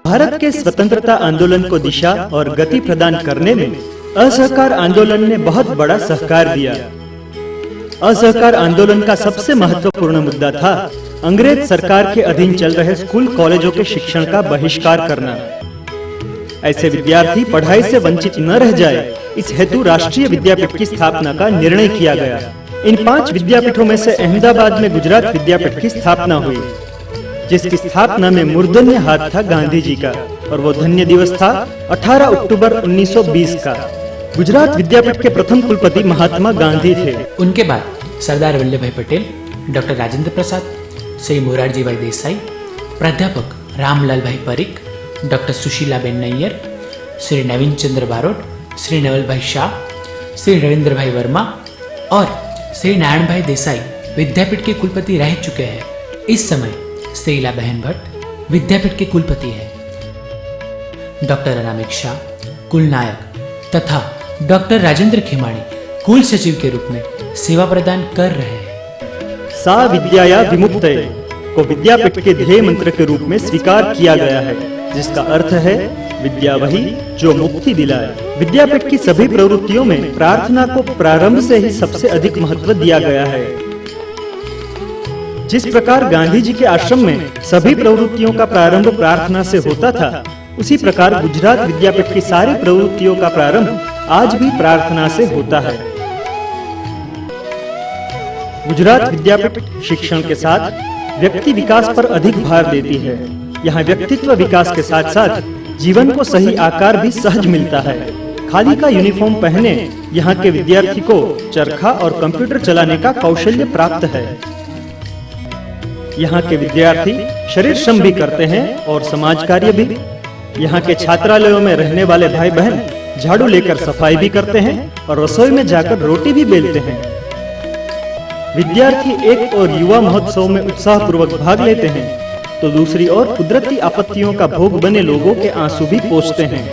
भारत के स्वतंत्रता आंदोलन को दिशा और गति प्रदान करने में असहकार आंदोलन ने बहुत बड़ा सहकार दिया। असहकार आंदोलन का सबसे महत्वपूर्ण मुद्दा था अंग्रेज सरकार के अधीन चल रहे स्कूल कॉलेजों के शिक्षण का बहिष्कार करना। ऐसे विद्यार्थी पढ़ाई से वंचित न रह जाए, इस हेतु राष्ट्रीय विद्यापीठ की स्थापना का निर्णय किया गया। इन 5 विद्यापीठों में से अहमदाबाद में गुजरात विद्यापीठ की स्थापना हुई, जिसकी स्थापना में मूर्धन्य हाथ था गांधी जी का, और वो धन्य दिवस था 18 अक्टूबर 1920 का। गुजरात विद्यापीठ के प्रथम कुलपति महात्मा गांधी थे। उनके बाद सरदार वल्लभ भाई पटेल, डॉक्टर राजेंद्र प्रसाद, श्री मोरारजी भाई देसाई, प्राध्यापक रामलाल भाई परिक, डॉक्टर सुशीलाबेन नैयर, श्री नवीन चंद्र बारोट, श्री नवल भाई शाह, श्री नरेंद्र भाई वर्मा और श्री नारायण भाई देसाई विद्यापीठ के कुलपति रह चुके हैं। इस समय श्री इला बहन भट्ट विद्यापीठ के कुलपति हैं। डॉक्टर अनामिक शाह कुल नायक तथा डॉक्टर राजेंद्र खेमाणी कुल सचिव के रूप में सेवा प्रदान कर रहे हैं। सा विद्याया विमुक्तये को विद्यापीठ के ध्येय मंत्र के रूप में स्वीकार किया गया है, जिसका अर्थ है विद्या वही जो मुक्ति दिलाए। विद्यापीठ की सभी प्रवृत्तियों में प्रार्थना को प्रारंभ से ही सबसे अधिक महत्व दिया गया है। जिस प्रकार गांधी जी के आश्रम में सभी प्रवृत्तियों का प्रारंभ प्रार्थना से होता था, उसी प्रकार गुजरात विद्यापीठ की सारी प्रवृत्तियों का प्रारंभ आज भी प्रार्थना से होता है। गुजरात विद्यापीठ शिक्षण के साथ व्यक्ति विकास पर अधिक भार देती है। यहाँ व्यक्तित्व विकास के साथ साथ जीवन को सही आकार भी सहज मिलता है। खादी का यूनिफॉर्म पहने यहाँ के विद्यार्थी को चरखा और कंप्यूटर चलाने का कौशल्य प्राप्त है। यहाँ के विद्यार्थी शरीर श्रम भी करते हैं और समाज कार्य भी। यहाँ के छात्रालयों में रहने वाले भाई बहन झाड़ू लेकर सफाई भी करते हैं और रसोई में जाकर रोटी भी बेलते हैं। विद्यार्थी एक और युवा महोत्सव में उत्साह पूर्वक भाग लेते हैं, तो दूसरी ओर कुदरती आपत्तियों का भोग बने लोगों के आंसू भी पोंछते हैं।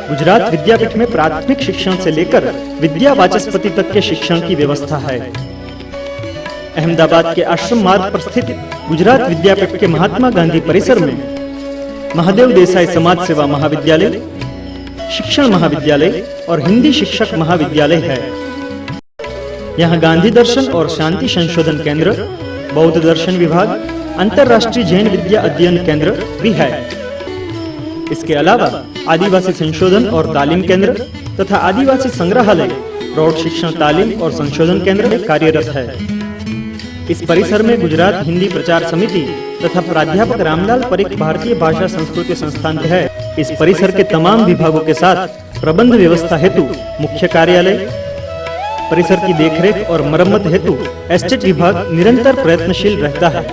गुजरात विद्यापीठ में प्राथमिक शिक्षण से लेकर विद्या वाचस्पति तक के शिक्षण की व्यवस्था है। अहमदाबाद के आश्रम मार्ग पर स्थित गुजरात विद्यापीठ के महात्मा गांधी परिसर में महादेव देसाई समाज सेवा महाविद्यालय, शिक्षण महाविद्यालय और हिंदी शिक्षक महाविद्यालय है। यहाँ गांधी दर्शन और शांति संशोधन केंद्र, बौद्ध दर्शन विभाग, अंतर्राष्ट्रीय जैन विद्या अध्ययन केंद्र भी है। इसके अलावा आदिवासी संशोधन और तालीम केंद्र तथा आदिवासी संग्रहालय, प्रौढ़ शिक्षण तालीम और संशोधन केंद्र में कार्यरत है। इस परिसर में गुजरात हिंदी प्रचार समिति तथा प्राध्यापक रामलाल परिक भारतीय भाषा संस्कृति संस्थान है। इस परिसर के तमाम विभागों के साथ प्रबंध व्यवस्था हेतु मुख्य कार्यालय, परिसर की देखरेख और मरम्मत हेतु एस्टेट विभाग निरंतर प्रयत्नशील रहता है।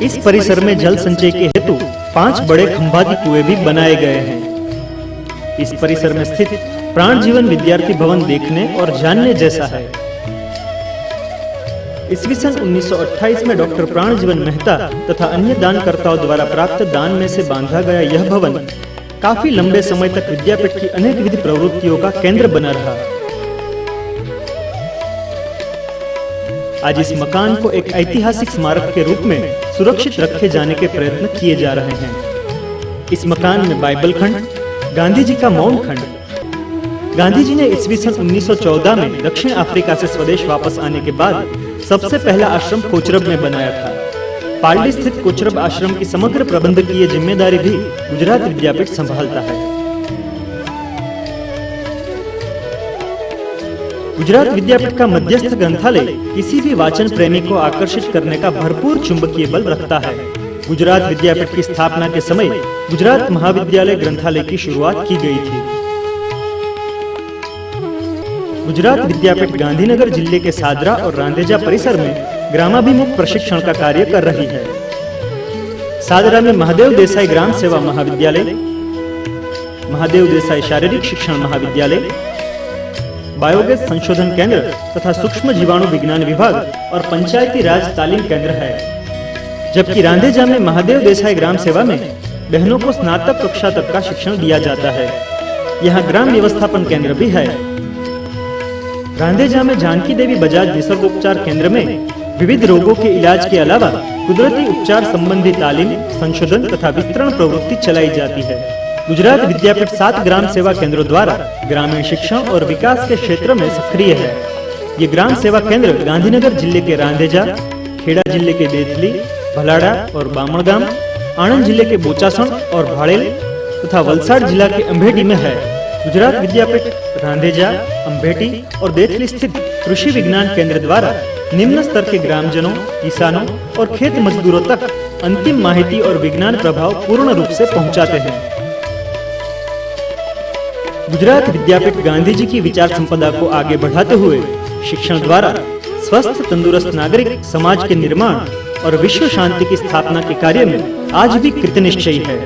इस परिसर में जल संचय के हेतु 5 बड़े खंभाती कुएं भी बनाए गए हैं। इस परिसर में स्थित प्राण जीवन विद्यार्थी भवन देखने और जानने जैसा है। ईस्वी सन 1928 में डॉक्टर प्राण जीवन मेहता तथा अन्य दानकर्ताओं द्वारा प्राप्त दान में से बांधा गया यह भवन काफी लंबे समय तक विद्यापीठ की अनेक विधि प्रवृत्तियों का केंद्र बना रहा। आज इस मकान को एक ऐतिहासिक स्मारक के रूप में सुरक्षित रखे जाने के प्रयत्न किए जा रहे हैं। इस मकान में बाइबल खंड, गांधी जी का मौन खंड। गांधी जी ने ईस्वी सन 1914 में दक्षिण अफ्रीका से स्वदेश वापस आने के बाद सबसे पहला आश्रम कोचरब में बनाया था। पालड़ी स्थित कोचरब आश्रम की समग्र प्रबंधकीय जिम्मेदारी भी गुजरात विद्यापीठ संभालता है। गुजरात विद्यापीठ का मध्यस्थ ग्रंथालय किसी भी वाचन प्रेमी को आकर्षित करने का भरपूर चुंबकीय बल रखता है। गुजरात विद्यापीठ की स्थापना के समय गुजरात महाविद्यालय ग्रंथालय की शुरुआत की गई थी। गुजरात विद्यापीठ गांधीनगर जिले के सादरा और रांदेजा परिसर में ग्रामाभिमुख प्रशिक्षण का कार्य कर रही है। सादरा में महादेव देसाई ग्राम सेवा महाविद्यालय, महादेव देसाई शारीरिक शिक्षण महाविद्यालय, बायोगैस संशोधन केंद्र तथा सूक्ष्म जीवाणु विज्ञान विभाग और पंचायती राज तालीम केंद्र है। जबकि रांदेजा में महादेव देसाई ग्राम सेवा में बहनों को स्नातक कक्षा तक का शिक्षण दिया जाता है। यहाँ ग्राम व्यवस्थापन केंद्र भी है। रांदेजा में जानकी देवी बजाज निसर्गोपचार केंद्र में विविध रोगों के इलाज के अलावा कुदरती उपचार संबंधी तालीम, संशोधन तथा विस्तरण प्रवृत्ति चलाई जाती है। गुजरात विद्यापीठ 7 ग्राम सेवा केंद्रों द्वारा ग्रामीण शिक्षण और विकास के क्षेत्र में सक्रिय है। ये ग्राम सेवा केंद्र गांधीनगर जिले के रांधेजा, खेड़ा जिले के बेथली, भलाड़ा और बामणगाम, आणंद जिले के बोचासण और भाड़ेल तथा वलसाड जिला के अंबेटी में है। गुजरात विद्यापीठ रांधेजा, अंबेटी और बेथली स्थित कृषि विज्ञान केंद्र द्वारा निम्न स्तर के ग्रामजनों, किसानों और खेत मजदूरों तक अंतिम माहिती और विज्ञान प्रभाव पूर्ण रूप से पहुंचाते हैं। गुजरात विद्यापीठ गांधी जी की विचार संपदा को आगे बढ़ाते हुए शिक्षण द्वारा स्वस्थ तंदुरुस्त नागरिक समाज के निर्माण और विश्व शांति की स्थापना के कार्य में आज भी कृतनिश्चयी है।